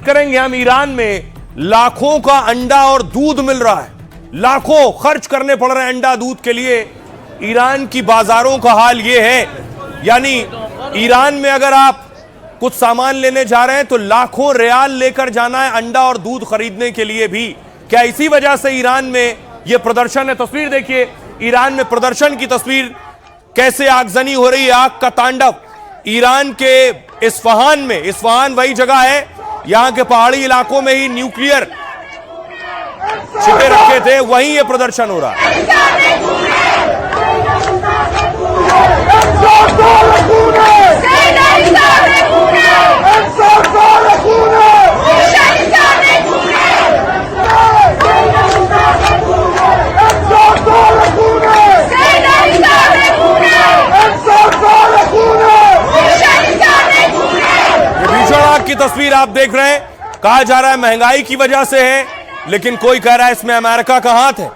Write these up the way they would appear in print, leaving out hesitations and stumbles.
करेंगे हम। ईरान में लाखों का अंडा और दूध मिल रहा है, लाखों खर्च करने पड़ रहे हैं अंडा दूध के लिए। ईरान की बाजारों का हाल यह है, यानी ईरान में अगर आप कुछ सामान लेने जा रहे हैं तो लाखों रियाल लेकर जाना है अंडा और दूध खरीदने के लिए भी। क्या इसी वजह से ईरान में यह प्रदर्शन है? तस्वीर देखिए, ईरान में प्रदर्शन की तस्वीर, कैसे आगजनी हो रही है, आग का तांडव। ईरान के इस्फहान में, इस्फहान वही जगह है यहां के पहाड़ी इलाकों में ही न्यूक्लियर छिपे रखे थे, वहीं यह प्रदर्शन हो रहा है। की तस्वीर आप देख रहे हैं, कहा जा रहा है महंगाई की वजह से है, लेकिन कोई कह रहा है इसमें अमेरिका का हाथ है।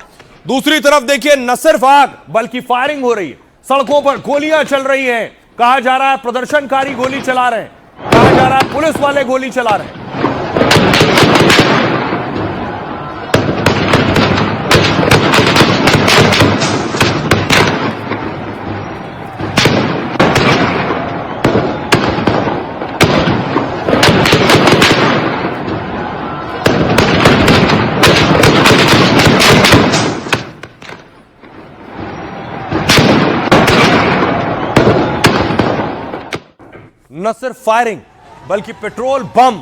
दूसरी तरफ देखिए, न सिर्फ आग बल्कि फायरिंग हो रही है, सड़कों पर गोलियां चल रही हैं। कहा जा रहा है प्रदर्शनकारी गोली चला रहे हैं, कहा जा रहा है पुलिस वाले गोली चला रहे हैं। न सिर्फ फायरिंग बल्कि पेट्रोल बम,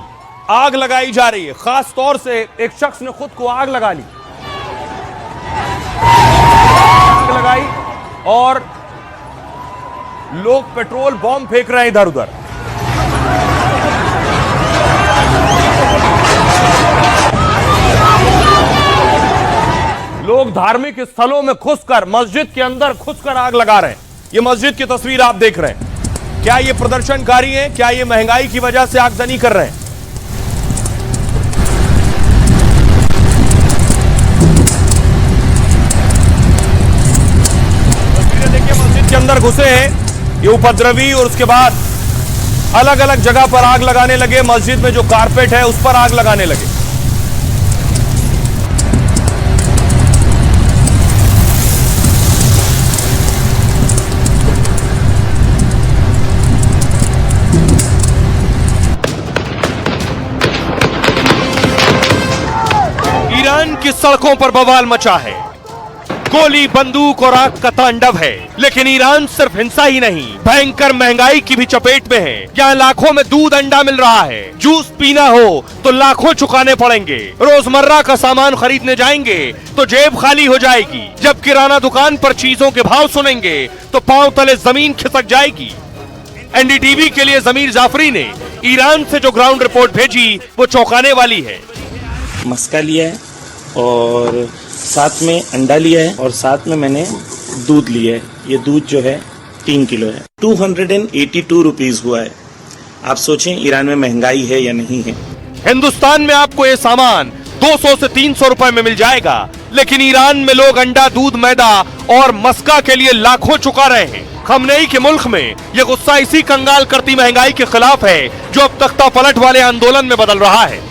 आग लगाई जा रही है। खास तौर से एक शख्स ने खुद को आग लगा ली, आग लगाई और लोग पेट्रोल बम फेंक रहे हैं इधर उधर। लोग धार्मिक स्थलों में घुसकर, मस्जिद के अंदर घुसकर आग लगा रहे हैं। ये मस्जिद की तस्वीर आप देख रहे हैं। क्या ये प्रदर्शनकारी हैं? क्या ये महंगाई की वजह से आगजनी कर रहे हैं? तस्वीरें देखिए, मस्जिद के अंदर घुसे हैं ये उपद्रवी और उसके बाद अलग अलग जगह पर आग लगाने लगे। मस्जिद में जो कारपेट है उस पर आग लगाने लगे। ईरान की सड़कों पर बवाल मचा है, गोली, बंदूक और आग का तांडव है। लेकिन ईरान सिर्फ हिंसा ही नहीं, भयंकर महंगाई की भी चपेट में है। यहाँ लाखों में दूध अंडा मिल रहा है, जूस पीना हो तो लाखों चुकाने पड़ेंगे। रोजमर्रा का सामान खरीदने जाएंगे तो जेब खाली हो जाएगी। जब किराना दुकान पर चीजों के भाव सुनेंगे तो पांव तले जमीन खिसक जाएगी। एनडीटीवी के लिए जमीर जाफरी ने ईरान से जो ग्राउंड रिपोर्ट भेजी वो चौंकाने वाली है। मस्का लिया है और साथ में अंडा लिया है और साथ में मैंने दूध लिया है। ये दूध जो है 3 किलो है। 282 रुपीज हुआ है। आप सोचें ईरान में महंगाई है या नहीं है। हिंदुस्तान में आपको ये सामान 200 से 300 रुपए में मिल जाएगा, लेकिन ईरान में लोग अंडा, दूध, मैदा और मस्का के लिए लाखों चुका रहे हैं। खमनेई के मुल्क में ये गुस्सा इसी कंगाल करती महंगाई के खिलाफ है जो अब तख्ता पलट वाले आंदोलन में बदल रहा है।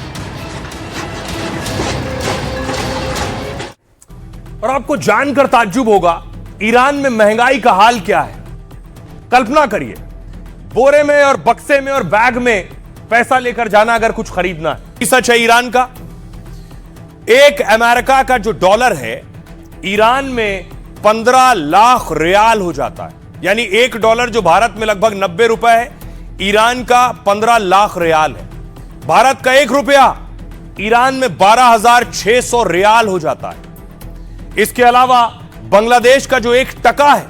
और आपको जानकर ताज्जुब होगा ईरान में महंगाई का हाल क्या है। कल्पना करिए, बोरे में और बक्से में और बैग में पैसा लेकर जाना अगर कुछ खरीदना है। सच है ईरान का। एक अमेरिका का जो डॉलर है ईरान में 15 लाख रियाल हो जाता है। यानी $1 जो भारत में लगभग 90 रुपए है, ईरान का 15 लाख रियाल है। भारत का ₹1 ईरान में 12,600 रियाल हो जाता है। इसके अलावा बांग्लादेश का जो 1 टका है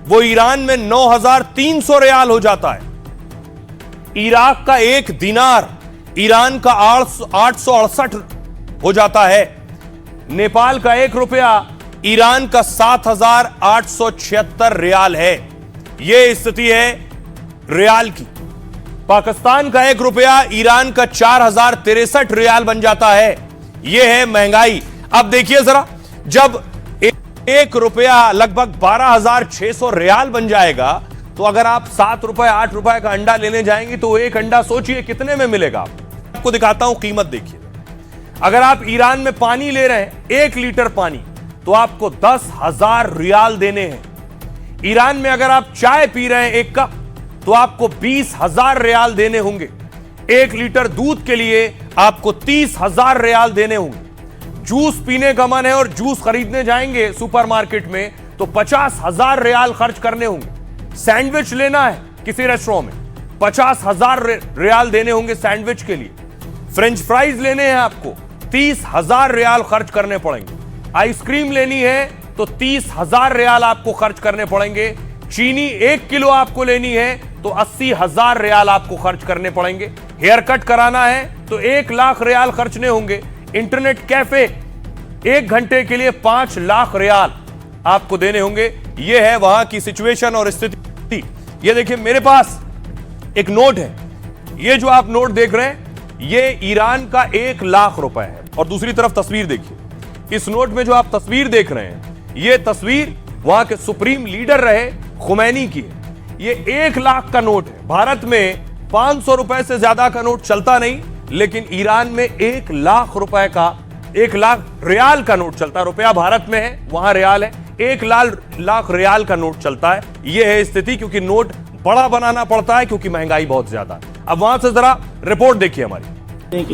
वो ईरान में 9,300 रियाल हो जाता है। इराक का 1 दिनार ईरान का 868 हो जाता है। नेपाल का ₹1 ईरान का 7,876 रियाल है। यह स्थिति है रियाल की। पाकिस्तान का ₹1 ईरान का 4,063 रियाल बन जाता है। यह है महंगाई। अब देखिए जरा, जब ₹1 लगभग 12,600 रियाल बन जाएगा तो अगर आप ₹7 ₹8 का अंडा लेने जाएंगे तो एक अंडा सोचिए कितने में मिलेगा। आपको दिखाता हूं, कीमत देखिए। अगर आप ईरान में पानी ले रहे हैं 1 लीटर पानी, तो आपको 10,000 रियाल देने हैं। ईरान में अगर आप चाय पी रहे हैं 1 कप, तो आपको 20,000 रियाल देने होंगे। 1 लीटर दूध के लिए आपको 30,000 रियाल देने होंगे। जूस पीने का मन है और जूस खरीदने जाएंगे सुपरमार्केट में, तो 50,000 रियाल खर्च करने होंगे। सैंडविच लेना है किसी रेस्टोरेंट में, 50,000 रियाल देने होंगे सैंडविच के लिए। फ्रेंच फ्राइज लेने हैं आपको, 30,000 रियाल खर्च करने पड़ेंगे। आइसक्रीम लेनी है तो 30,000 रियाल आपको खर्च करने पड़ेंगे। चीनी 1 किलो आपको लेनी है तो 80,000 रियाल आपको खर्च करने पड़ेंगे। हेयर कट कराना है तो 1 लाख रियाल खर्चने होंगे। इंटरनेट कैफे 1 घंटे के लिए 5 लाख रियाल आपको देने होंगे। यह है वहां की सिचुएशन और स्थिति। यह देखिए, मेरे पास एक नोट है। यह जो आप नोट देख रहे हैं, यह ईरान का 1 लाख रुपए है। और दूसरी तरफ तस्वीर देखिए, इस नोट में जो आप तस्वीर देख रहे हैं, यह तस्वीर वहां के सुप्रीम लीडर रहे खुमैनी की है। यह 1 लाख का नोट है। भारत में 500 रुपए से ज्यादा का नोट चलता नहीं, लेकिन ईरान में 1 लाख रुपए का, 1 लाख रियाल का नोट चलता है। रुपया भारत में है, वहां रियाल है। 1 लाख रियाल का नोट चलता है। यह है स्थिति, क्योंकि नोट बड़ा बनाना पड़ता है, क्योंकि महंगाई बहुत ज्यादा है। अब वहां से जरा रिपोर्ट देखिए हमारी।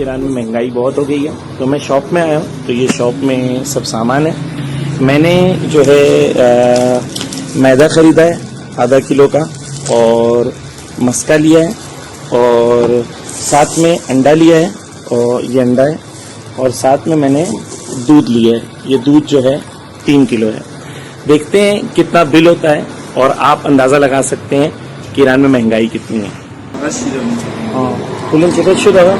ईरान में महंगाई बहुत हो गई है, तो मैं शॉप में आया हूँ। तो ये शॉप में सब सामान है। मैंने जो है मैदा खरीदा है आधा किलो का, और मस्का लिया है, और साथ में अंडा लिया है, और ये अंडा है, और साथ में मैंने दूध लिया है। ये दूध जो है 3 किलो है। देखते हैं कितना बिल होता है, और आप अंदाज़ा लगा सकते हैं कि ईरान में महंगाई कितनी है। हाँ, कुलन चेक शुरू होगा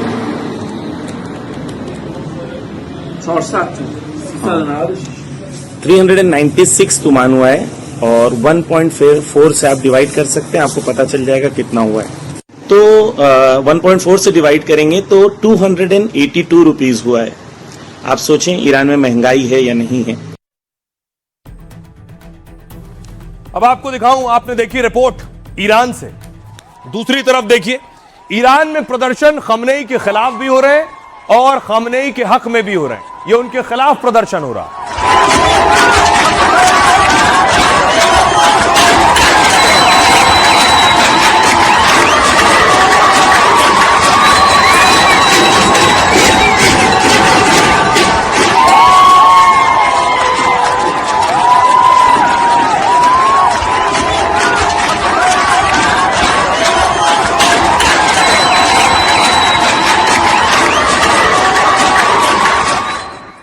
396 तुमान हुआ है, और 1.4 से आप डिवाइड कर सकते हैं, आपको पता चल जाएगा कितना हुआ है। तो 1.4 से डिवाइड करेंगे तो 282 रुपीज हुआ है। आप सोचें ईरान में महंगाई है या नहीं है। अब आपको दिखाऊं, आपने देखी रिपोर्ट ईरान से। दूसरी तरफ देखिए, ईरान में प्रदर्शन खमनेई के खिलाफ भी हो रहे हैं और खमनेई के हक में भी हो रहे हैं। ये उनके खिलाफ प्रदर्शन हो रहा है।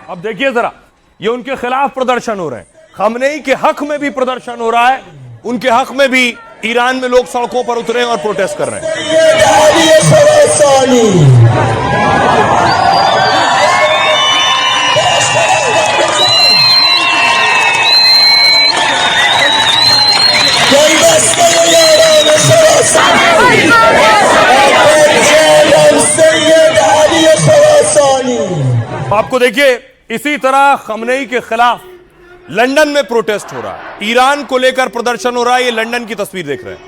अब देखिए जरा, ये उनके खिलाफ प्रदर्शन हो रहे हैं। खमनेई के हक में भी प्रदर्शन हो रहा है। उनके हक में भी ईरान में लोग सड़कों पर उतरे और प्रोटेस्ट कर रहे हैं। आपको देखिए, इसी तरह खमनेई के खिलाफ लंदन में प्रोटेस्ट हो रहा है। ईरान को लेकर प्रदर्शन हो रहा है। ये लंदन की तस्वीर देख रहे हैं।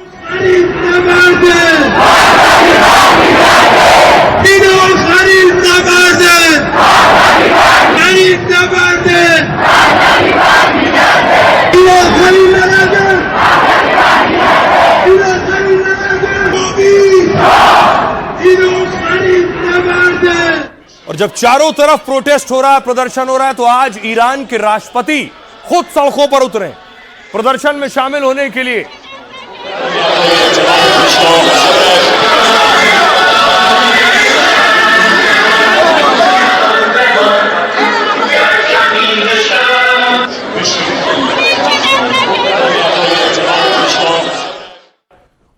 और जब चारों तरफ प्रोटेस्ट हो रहा है, प्रदर्शन हो रहा है, तो आज ईरान के राष्ट्रपति खुद सड़कों पर उतरे प्रदर्शन में शामिल होने के लिए।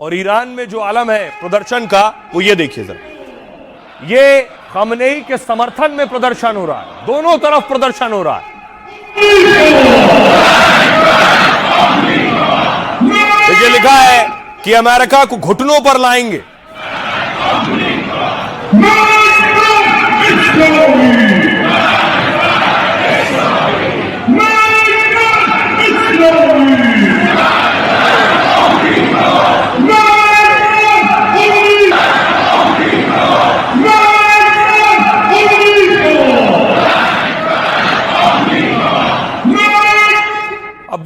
और ईरान में जो आलम है प्रदर्शन का, वो ये देखिए जरा। ये खमनेई के समर्थन में प्रदर्शन हो रहा है। दोनों तरफ प्रदर्शन हो रहा है। देखिए, लिखा है कि अमेरिका को घुटनों पर लाएंगे।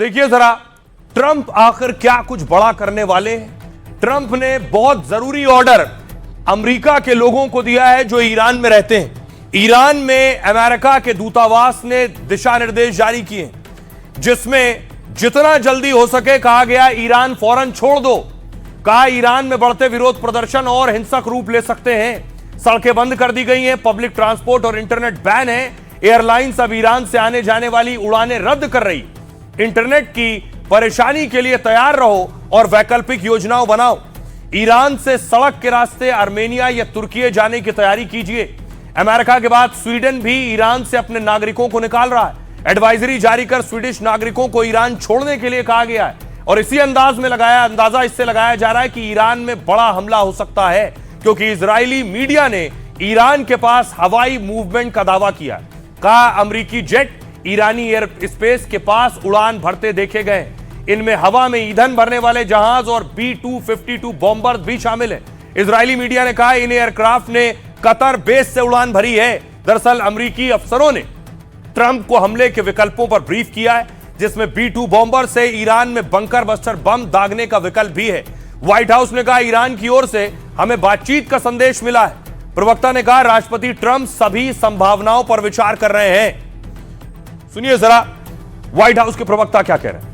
देखिए जरा, ट्रंप आखिर क्या कुछ बड़ा करने वाले हैं। ट्रंप ने बहुत जरूरी ऑर्डर अमेरिका के लोगों को दिया है जो ईरान में रहते हैं। ईरान में अमेरिका के दूतावास ने दिशा निर्देश जारी किए जिसमें जितना जल्दी हो सके कहा गया ईरान फौरन छोड़ दो। कहा ईरान में बढ़ते विरोध प्रदर्शन और हिंसक रूप ले सकते हैं। सड़कें बंद कर दी गई हैं, पब्लिक ट्रांसपोर्ट और इंटरनेट बैन है। एयरलाइंस अब ईरान से आने जाने वाली उड़ानें रद्द कर रही। इंटरनेट की परेशानी के लिए तैयार रहो और वैकल्पिक योजनाओं बनाओ। ईरान से सड़क के रास्ते आर्मेनिया या तुर्की जाने की तैयारी कीजिए। अमेरिका के बाद स्वीडन भी ईरान से अपने नागरिकों को निकाल रहा है। एडवाइजरी जारी कर स्वीडिश नागरिकों को ईरान छोड़ने के लिए कहा गया है और इसी अंदाजा इससे लगाया जा रहा है कि ईरान में बड़ा हमला हो सकता है, क्योंकि इजरायली मीडिया ने ईरान के पास हवाई मूवमेंट का दावा किया। कहा अमेरिकी जेट ईरानी एयर स्पेस के पास उड़ान भरते देखे गए। इनमें हवा में ईंधन भरने वाले जहाज और B-252 बॉम्बर भी शामिल है। इजरायली मीडिया ने कहा इन एयरक्राफ्ट ने कतर बेस से उड़ान भरी है। दरअसल अमेरिकी अफसरों ने ट्रंप को हमले के विकल्पों पर ब्रीफ किया है, जिसमें B-2 बॉम्बर से ईरान में बंकर बस्टर बम दागने का विकल्प भी है। व्हाइट हाउस ने कहा ईरान की ओर से हमें बातचीत का संदेश मिला है। प्रवक्ता ने कहा राष्ट्रपति ट्रंप सभी संभावनाओं पर विचार कर रहे हैं। सुनिए जरा व्हाइट हाउस के प्रवक्ता क्या कह रहे हैं।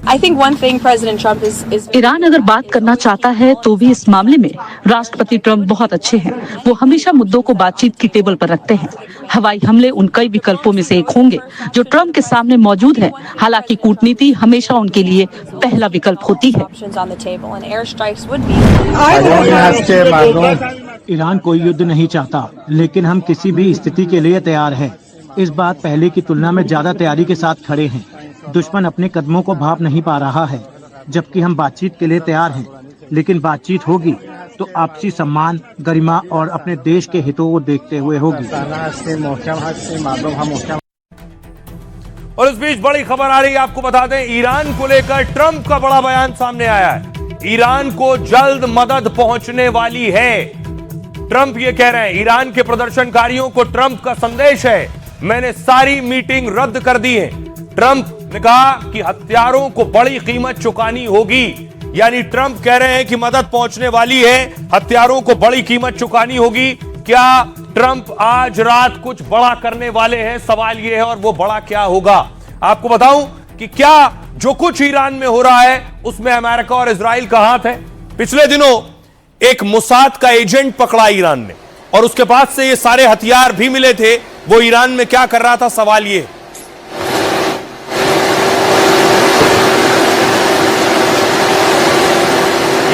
I think one thing President Trump is Iran अगर बात करना चाहता है तो भी इस मामले में राष्ट्रपति ट्रंप बहुत अच्छे हैं। वो हमेशा मुद्दों को बातचीत की टेबल पर रखते हैं। हवाई हमले उन कई विकल्पों में से एक होंगे जो ट्रंप के सामने मौजूद है। हालांकि कूटनीति हमेशा उनके लिए पहला विकल्प होती है। options on the table and airstrikes would be. Iran कोई युद्ध नहीं चाहता, लेकिन हम किसी भी स्थिति के लिए तैयार हैं। इस बात पहले की तुलना में ज्यादा तैयारी के साथ खड़े हैं। दुश्मन अपने कदमों को भाप नहीं पा रहा है, जबकि हम बातचीत के लिए तैयार हैं। लेकिन बातचीत होगी तो आपसी सम्मान, गरिमा और अपने देश के हितों को देखते हुए होगी। और इस बीच बड़ी खबर आ रही है, आपको बता दें ईरान को लेकर ट्रंप का बड़ा बयान सामने आया है। ईरान को जल्द मदद पहुंचने वाली है। ट्रंप ये कह रहे हैं ईरान के प्रदर्शनकारियों को ट्रंप का संदेश है, मैंने सारी मीटिंग रद्द कर दी है। ट्रंप ने कहा कि हथियारों को बड़ी कीमत चुकानी होगी। यानी ट्रंप कह रहे हैं कि मदद पहुंचने वाली है, हथियारों को बड़ी कीमत चुकानी होगी। क्या ट्रंप आज रात कुछ बड़ा करने वाले हैं? सवाल यह है और वो बड़ा क्या होगा। आपको बताऊं कि क्या जो कुछ ईरान में हो रहा है उसमें अमेरिका और इजराइल का हाथ है। पिछले दिनों एक मोसाद का एजेंट पकड़ा ईरान ने और उसके पास से ये सारे हथियार भी मिले थे। वो ईरान में क्या कर रहा था, सवाल ये।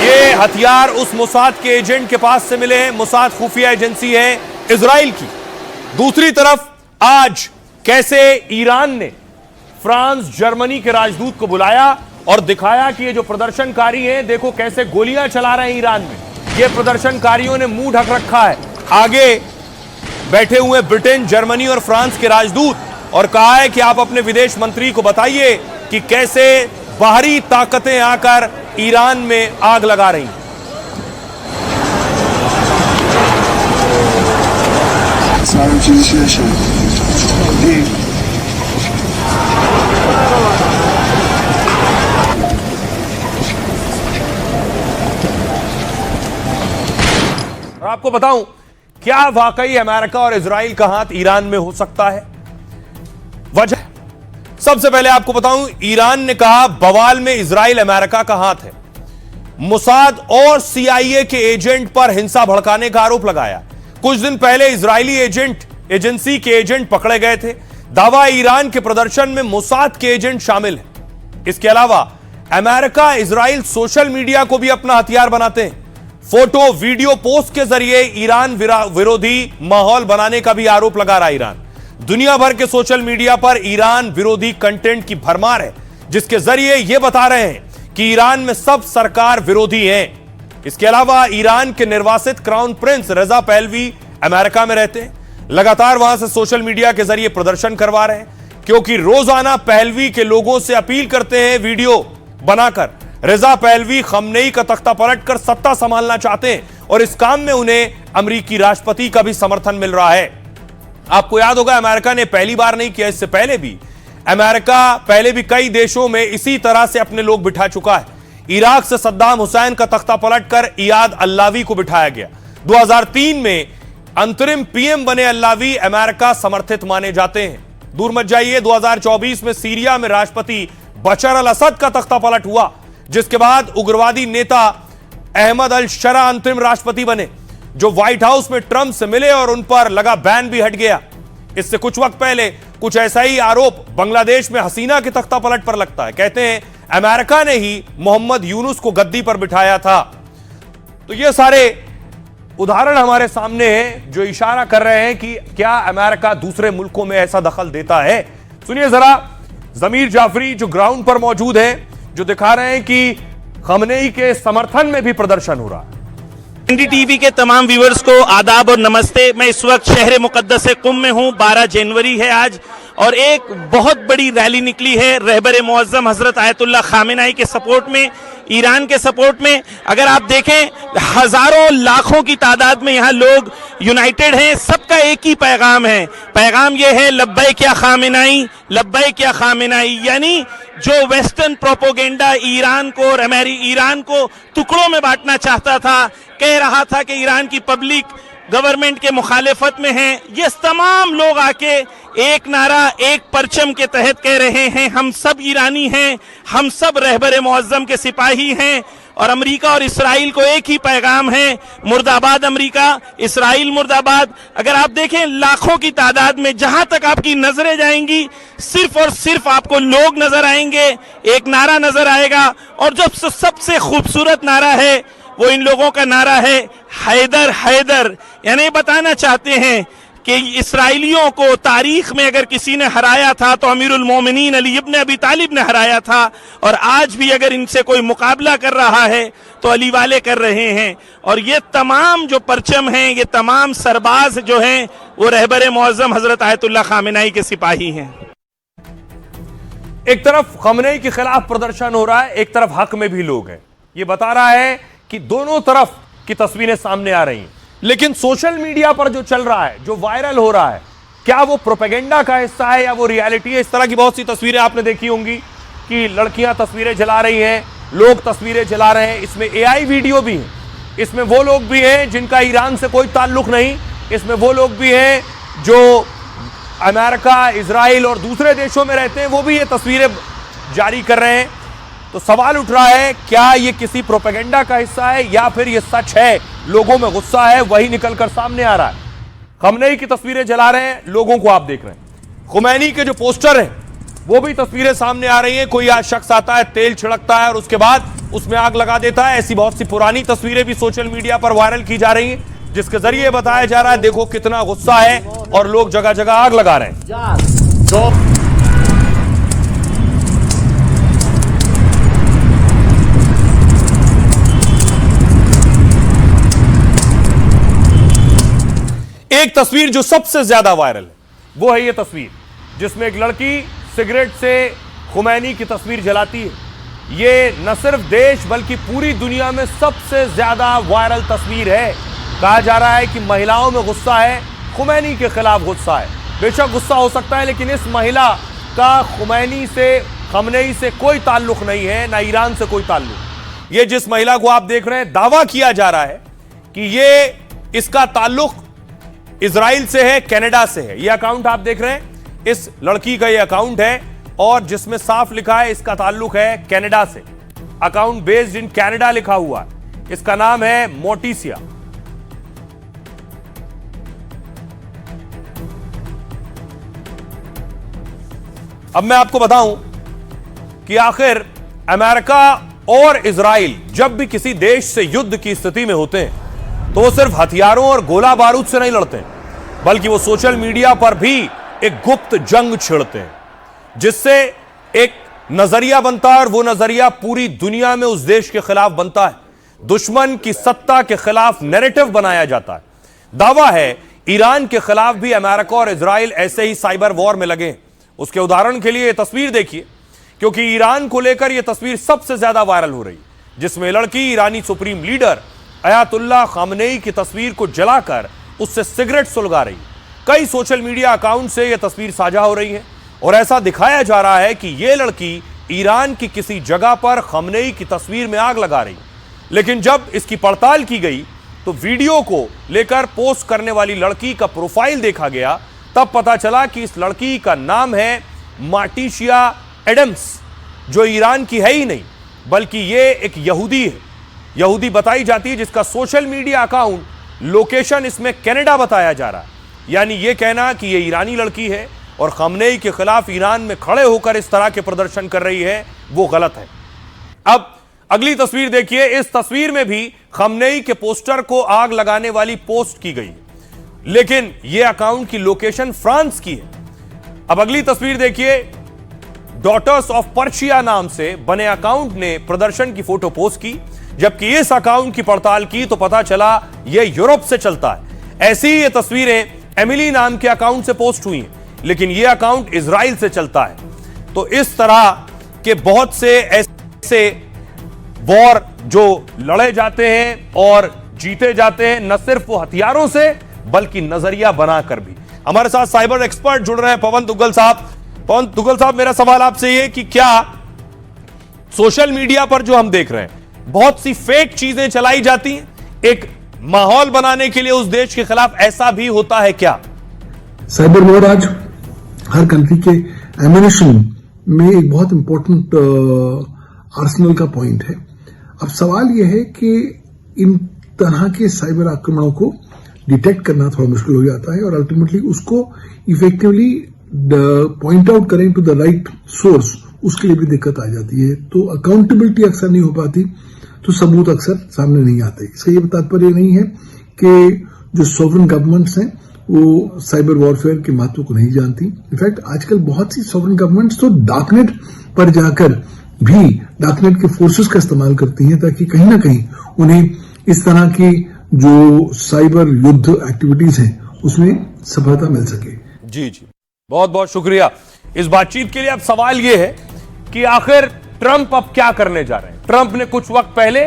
ये हथियार उस मोसाद के एजेंट के पास से मिले हैं। मोसाद खुफिया एजेंसी है इजराइल की। दूसरी तरफ आज कैसे ईरान ने फ्रांस, जर्मनी के राजदूत को बुलाया और दिखाया कि ये जो प्रदर्शनकारी हैं, देखो कैसे गोलियां चला रहे हैं ईरान में। ये प्रदर्शनकारियों ने मुंह ढक रखा है। आगे बैठे हुए ब्रिटेन, जर्मनी और फ्रांस के राजदूत और कहा है कि आप अपने विदेश मंत्री को बताइए कि कैसे बाहरी ताकतें आकर ईरान में आग लगा रही हैं। और आपको बताऊं, क्या वाकई अमेरिका और इजराइल का हाथ ईरान में हो सकता है? वजह सबसे पहले आपको बताऊं, ईरान ने कहा बवाल में इजराइल अमेरिका का हाथ है। मोसाद और CIA के एजेंट पर हिंसा भड़काने का आरोप लगाया। कुछ दिन पहले इजरायली एजेंसी के एजेंट पकड़े गए थे। दावा ईरान के प्रदर्शन में मोसाद के एजेंट शामिल हैं। इसके अलावा अमेरिका, इजराइल सोशल मीडिया को भी अपना हथियार बनाते हैं। फोटो, वीडियो पोस्ट के जरिए ईरान विरोधी माहौल बनाने का भी आरोप लगा रहा है ईरान। दुनिया भर के सोशल मीडिया पर ईरान विरोधी कंटेंट की भरमार है, जिसके जरिए यह बता रहे हैं कि ईरान में सब सरकार विरोधी हैं। इसके अलावा ईरान के निर्वासित crown prince Reza Pahlavi America में रहते हैं। लगातार वहां से सोशल मीडिया के जरिए प्रदर्शन करवा रहे हैं, क्योंकि रोजाना पहलवी के लोगों से अपील करते हैं वीडियो बनाकर। रजा पहलवी खमनेई का तख्ता पलटकर सत्ता संभालना चाहते हैं और इस काम में उन्हें अमेरिकी राष्ट्रपति का भी समर्थन मिल रहा है। आपको याद होगा अमेरिका ने पहली बार नहीं किया, इससे पहले भी अमेरिका पहले भी कई देशों में इसी तरह से अपने लोग बिठा चुका है। इराक से सद्दाम हुसैन का तख्ता पलटकर इयाद अल्लावी को बिठाया गया। 2003 में अंतरिम पीएम बने अल्लावी अमेरिका समर्थित माने जाते हैं। दूर मत जाइए, 2024 में सीरिया में राष्ट्रपति बशर अल असद का तख्ता पलट हुआ, जिसके बाद उग्रवादी नेता अहमद अल शरा अंतरिम राष्ट्रपति बने, जो व्हाइट हाउस में ट्रंप से मिले और उन पर लगा बैन भी हट गया। इससे कुछ वक्त पहले कुछ ऐसा ही आरोप बांग्लादेश में हसीना के तख्ता पलट पर लगता है। कहते हैं अमेरिका ने ही मोहम्मद यूनुस को गद्दी पर बिठाया था। तो ये सारे उदाहरण हमारे सामने हैं जो इशारा कर रहे हैं कि क्या अमेरिका दूसरे मुल्कों में ऐसा दखल देता है। सुनिए जरा जमीर जाफरी जो ग्राउंड पर मौजूद हैं, जो दिखा रहे हैं कि खमनेई के समर्थन में भी प्रदर्शन हो रहा है। एनडीटीवी के तमाम व्यूअर्स को आदाब और नमस्ते। मैं इस वक्त शहर मुकद्दस कुम में हूं। 12 जनवरी है आज और एक बहुत बड़ी रैली निकली है रहबर मुअज्जम हजरत आयतुल्लाह खामेनाई के सपोर्ट में, ईरान के सपोर्ट में। अगर आप देखें हजारों लाखों की तादाद में यहाँ लोग यूनाइटेड हैं। सबका एक ही पैगाम है, पैगाम यह है लब्बैक या खामेनाई, लब्बैक या खामेनाई। यानी जो वेस्टर्न प्रोपोगेंडा ईरान को और ईरान को टुकड़ों में बांटना चाहता था, कह रहा था कि ईरान की पब्लिक गवर्नमेंट के मुखालिफत में है, ये तमाम लोग आके एक नारा एक परचम के तहत कह रहे हैं हम सब ईरानी हैं, हम सब रहबर मुअज्जम के सिपाही हैं। और अमेरिका और इसराइल को एक ही पैगाम है, मुर्दाबाद अमेरिका, इसराइल मुर्दाबाद। अगर आप देखें लाखों की तादाद में जहां तक आपकी नजरें जाएंगी सिर्फ और सिर्फ आपको लोग नजर आएंगे, एक नारा नजर आएगा। और जो सबसे खूबसूरत नारा है वो इन लोगों का नारा है हैदर हैदर। यानी बताना चाहते हैं कि इसराइलियों को तारीख में अगर किसी ने हराया था तो अमीरुल मोमिनीन अली इब्न अबी तालिब ने हराया था, और आज भी अगर इनसे कोई मुकाबला कर रहा है तो अली वाले कर रहे हैं। और ये तमाम जो परचम हैं, ये तमाम सरबाज जो हैं वो रहबर मुअज्जम हजरत आयतुल्लाह खामेनाई के सिपाही हैं। एक तरफ खमनेई के खिलाफ प्रदर्शन हो रहा है, एक तरफ हक में भी लोग हैं। ये बता रहा है कि दोनों तरफ की तस्वीरें सामने आ रही हैं। लेकिन सोशल मीडिया पर जो चल रहा है, जो वायरल हो रहा है, क्या वो प्रोपेगेंडा का हिस्सा है या वो रियलिटी है। इस तरह की बहुत सी तस्वीरें आपने देखी होंगी कि लड़कियां तस्वीरें जला रही हैं, लोग तस्वीरें जला रहे हैं। इसमें एआई वीडियो भी है, इसमें वो लोग भी हैं जिनका ईरान से कोई ताल्लुक नहीं, इसमें वो लोग भी हैं जो अमेरिका, इजराइल और दूसरे देशों में रहते हैं, वो भी ये तस्वीरें जारी कर रहे हैं। तो सवाल उठ रहा है क्या ये किसी प्रोपेगेंडा का हिस्सा है या फिर ये सच है, लोगों में गुस्सा है वही निकलकर सामने आ रहा है। खमनेई की तस्वीरें जला रहे हैं, लोगों को आप देख रहे हैं। खुमैनी के जो पोस्टर हैं वो भी तस्वीरें सामने आ रही हैं। कोई आज शख्स आता है, तेल छिड़कता है और उसके बाद उसमें आग लगा देता है। ऐसी बहुत सी पुरानी तस्वीरें भी सोशल मीडिया पर वायरल की जा रही हैं, जिसके जरिए बताया जा रहा है देखो कितना गुस्सा है और लोग जगह जगह आग लगा रहे हैं। एक तस्वीर जो सबसे ज्यादा वायरल है वो है ये तस्वीर, जिसमें एक लड़की सिगरेट से खुमैनी की तस्वीर जलाती है। ये न सिर्फ देश बल्कि पूरी दुनिया में सबसे ज्यादा वायरल तस्वीर है। कहा जा रहा है कि महिलाओं में गुस्सा है, खुमैनी के खिलाफ गुस्सा है। बेशक गुस्सा हो सकता है, लेकिन इस महिला का खुमैनी से, खमनेई से कोई ताल्लुक नहीं है, ना ईरान से कोई ताल्लुक। ये जिस महिला को आप देख रहे हैं, दावा किया जा रहा है कि ये इसका ताल्लुक इजराइल से है, कनाडा से है। यह अकाउंट आप देख रहे हैं, इस लड़की का यह अकाउंट है और जिसमें साफ लिखा है इसका ताल्लुक है कनाडा से। अकाउंट बेस्ड इन कनाडा लिखा हुआ है। इसका नाम है मोटिसिया। अब मैं आपको बताऊं कि आखिर अमेरिका और इजराइल जब भी किसी देश से युद्ध की स्थिति में होते हैं तो वो सिर्फ हथियारों और गोला बारूद से नहीं लड़ते, बल्कि वो सोशल मीडिया पर भी एक गुप्त जंग छिड़ते हैं, जिससे एक नजरिया बनता है और वो नजरिया पूरी दुनिया में उस देश के खिलाफ बनता है। दुश्मन की सत्ता के खिलाफ नैरेटिव बनाया जाता है। दावा है ईरान के खिलाफ भी अमेरिका और इजराइल ऐसे ही साइबर वॉर में लगे। उसके उदाहरण के लिए ये तस्वीर देखिए, क्योंकि ईरान को लेकर यह तस्वीर सबसे ज्यादा वायरल हो रही, जिसमें लड़की ईरानी सुप्रीम लीडर अयातुल्लाह खामनेई की तस्वीर को जलाकर उससे सिगरेट सुलगा रही। कई सोशल मीडिया अकाउंट से यह तस्वीर साझा हो रही है। और ऐसा दिखाया जा रहा है कि यह लड़की ईरान की किसी जगह पर खमनेई की तस्वीर में आग लगा रही। लेकिन जब इसकी पड़ताल की गई तो वीडियो को लेकर पोस्ट करने वाली लड़की का प्रोफाइल देखा गया, तब पता चला कि इस लड़की का नाम है मार्टिशिया एडम्स, जो ईरान की है ही नहीं बल्कि ये एक यहूदी है। यहूदी बताई जाती है, जिसका सोशल मीडिया अकाउंट लोकेशन इसमें कनाडा बताया जा रहा है। यानी यह कहना कि यह ईरानी लड़की है और खमनेई के खिलाफ ईरान में खड़े होकर इस तरह के प्रदर्शन कर रही है, वो गलत है। अब अगली तस्वीर देखिए। इस तस्वीर में भी खमनेई के पोस्टर को आग लगाने वाली पोस्ट की गई, लेकिन यह अकाउंट की लोकेशन फ्रांस की है। अब अगली तस्वीर देखिए। डॉटर्स ऑफ पर्शिया नाम से बने अकाउंट ने प्रदर्शन की फोटो पोस्ट की, जबकि इस अकाउंट की पड़ताल की तो पता चला यह यूरोप से चलता है। ऐसी ही ये तस्वीरें एमिली नाम के अकाउंट से पोस्ट हुई हैं, लेकिन यह अकाउंट इजराइल से चलता है। तो इस तरह के बहुत से ऐसे वॉर जो लड़े जाते हैं और जीते जाते हैं, न सिर्फ वो हथियारों से बल्कि नजरिया बनाकर भी। हमारे साथ साइबर एक्सपर्ट जुड़ रहे हैं पवन दुग्गल साहब। पवन दुग्गल साहब, मेरा सवाल आपसे ये कि क्या सोशल मीडिया पर जो हम देख रहे हैं बहुत सी फेक चीजें चलाई जाती हैं, एक माहौल बनाने के लिए उस देश के खिलाफ, ऐसा भी होता है क्या? साइबर वॉर आज हर कंट्री के एमिनेशन में एक बहुत इंपॉर्टेंट आर्सेनल का पॉइंट है। अब सवाल यह है कि इन तरह के साइबर आक्रमणों को डिटेक्ट करना थोड़ा मुश्किल हो जाता है और अल्टीमेटली उसको इफेक्टिवली पॉइंट आउट करें टू द राइट सोर्स, उसके लिए भी दिक्कत आ जाती है। तो अकाउंटेबिलिटी अक्सर नहीं हो पाती, तो सबूत अक्सर सामने नहीं आते। इसका ये तात्पर्य नहीं है कि जो सॉवरेन गवर्नमेंट्स हैं वो साइबर वॉरफेयर के महत्व को नहीं जानती। इनफैक्ट आजकल बहुत सी सॉवरेन गवर्नमेंट्स तो डार्कनेट पर जाकर भी डार्कनेट के फोर्सेस का इस्तेमाल करती हैं ताकि कहीं ना कहीं उन्हें इस तरह की जो साइबर युद्ध एक्टिविटीज हैं उसमें सफलता मिल सके। जी, बहुत बहुत शुक्रिया इस बातचीत के लिए। अब सवाल यह है कि आखिर ट्रंप अब क्या करने जा रहे हैं? ट्रंप ने कुछ वक्त पहले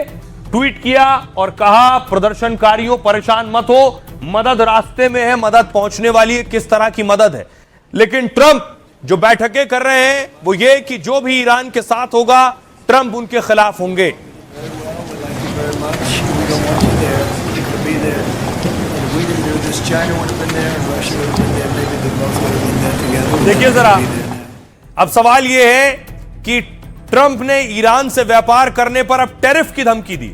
ट्वीट किया और कहा प्रदर्शनकारियों परेशान मत हो, मदद रास्ते में है, मदद पहुंचने वाली है। किस तरह की मदद है? लेकिन ट्रंप जो बैठकें कर रहे हैं वो ये कि जो भी ईरान के साथ होगा ट्रंप उनके खिलाफ होंगे। देखिए जरा, अब सवाल यह है कि ट्रंप ने ईरान से व्यापार करने पर अब टैरिफ की धमकी दी।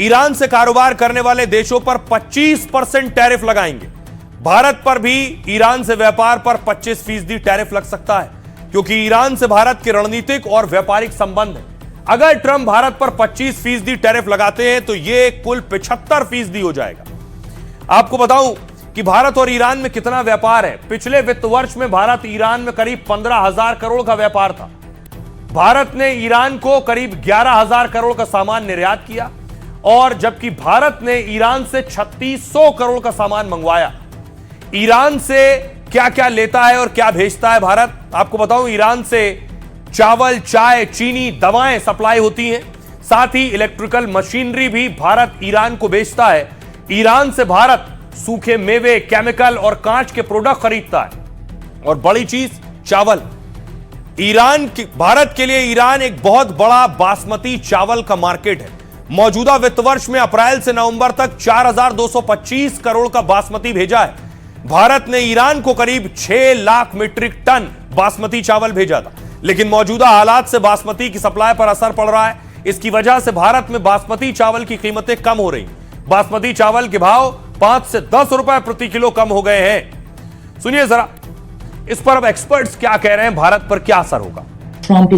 ईरान से कारोबार करने वाले देशों पर 25% टैरिफ लगाएंगे। भारत पर भी ईरान से व्यापार पर 25% टैरिफ लग सकता है, क्योंकि ईरान से भारत के रणनीतिक और व्यापारिक संबंध है। अगर ट्रंप भारत पर 25% टैरिफ लगाते हैं तो यह कुल 75% हो जाएगा। आपको बताऊं कि भारत और ईरान में कितना व्यापार है। पिछले वित्त वर्ष में भारत ईरान में करीब 15,000 करोड़ का व्यापार था। भारत ने ईरान को करीब 11,000 करोड़ का सामान निर्यात किया, और जबकि भारत ने ईरान से 3600 करोड़ का सामान मंगवाया। ईरान से क्या क्या लेता है और क्या भेजता है भारत? आपको बताऊं, ईरान से चावल, चाय, चीनी, दवाएं सप्लाई होती हैं। साथ ही इलेक्ट्रिकल मशीनरी भी भारत ईरान को बेचता है। ईरान से भारत सूखे मेवे, केमिकल और कांच के प्रोडक्ट खरीदता है। और बड़ी चीज, चावल। भारत के लिए ईरान एक बहुत बड़ा बासमती चावल का मार्केट है। मौजूदा वित्त वर्ष में अप्रैल से नवंबर तक 4,225 करोड़ का बासमती भेजा है। भारत ने ईरान को करीब 6 लाख मीट्रिक टन बासमती चावल भेजा था। लेकिन मौजूदा हालात से बासमती की सप्लाई पर असर पड़ रहा है। इसकी वजह से भारत में बासमती चावल की कीमतें कम हो रही। बासमती चावल के भाव 5 से 10 रुपए प्रति किलो कम हो गए हैं। सुनिए जरा, इस पर अब एक्सपर्ट्स क्या कह रहे हैं, भारत पर क्या असर होगा। ट्रंप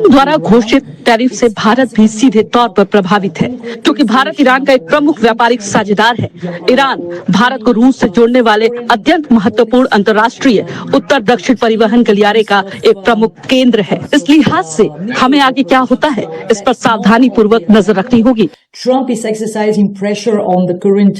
द्वारा घोषित टैरिफ से भारत भी सीधे तौर पर प्रभावित है, क्योंकि भारत ईरान का एक प्रमुख व्यापारिक साझेदार है। ईरान भारत को रूस से जोड़ने वाले अत्यंत महत्वपूर्ण अंतर्राष्ट्रीय उत्तर दक्षिण परिवहन गलियारे का एक प्रमुख केंद्र है। इस लिहाज से हमें आगे क्या होता है इस पर सावधानी पूर्वक नजर रखनी होगी। Trump is exercising pressure on the current